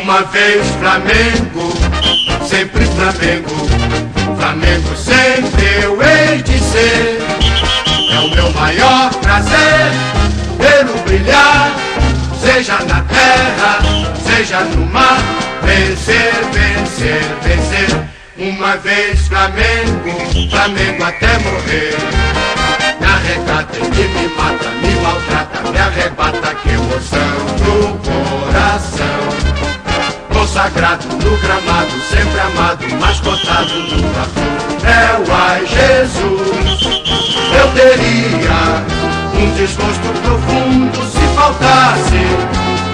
Uma vez Flamengo, sempre Flamengo, Flamengo sempre eu hei de ser. É o meu maior prazer vê-lo brilhar, seja na terra, seja no mar. Vencer, vencer, vencer. Uma vez Flamengo, Flamengo até morrer. Me arrecata, ele me mata, me maltrata, me arrebata, que emoção no coração. Consagrado no gramado, sempre amado, mascotado nunca foi. É o ai Jesus. Eu teria um desgosto profundo se faltasse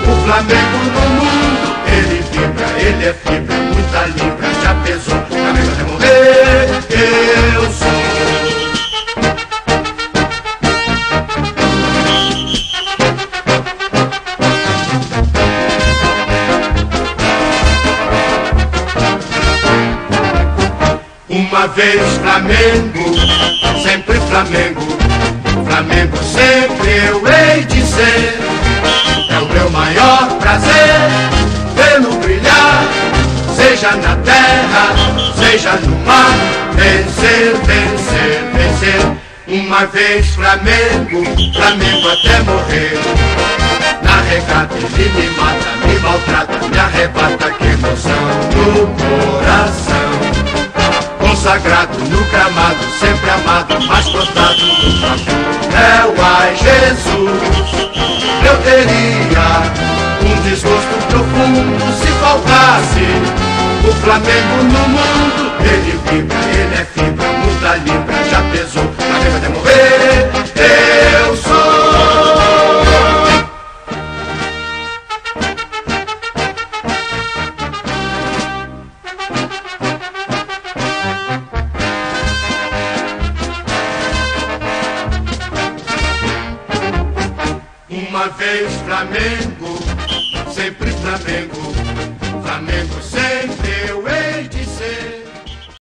o Flamengo no mundo. Ele vibra, ele é fibra, muita libra, já pesou, Flamengo até morrer, eu sou. Uma vez Flamengo, sempre Flamengo, Flamengo sempre eu hei de ser. É o meu maior prazer vê-lo brilhar, seja na terra, seja no mar. Vencer, vencer, vencer. Uma vez Flamengo, Flamengo até morrer. Na regata ele me mata, me maltrata, me arrebata, que emoção no coração. Consagrado no gramado, sempre amado, mascotado no Flamengo. É o ai Jesus. Eu teria um desgosto profundo se faltasse o Flamengo no mundo. Ele vibra, ele é fibra, muda libra, já pesou, Flamengo até morrer, eu sou. Uma vez Flamengo, sempre Flamengo, Flamengo sempre eu hei de ser.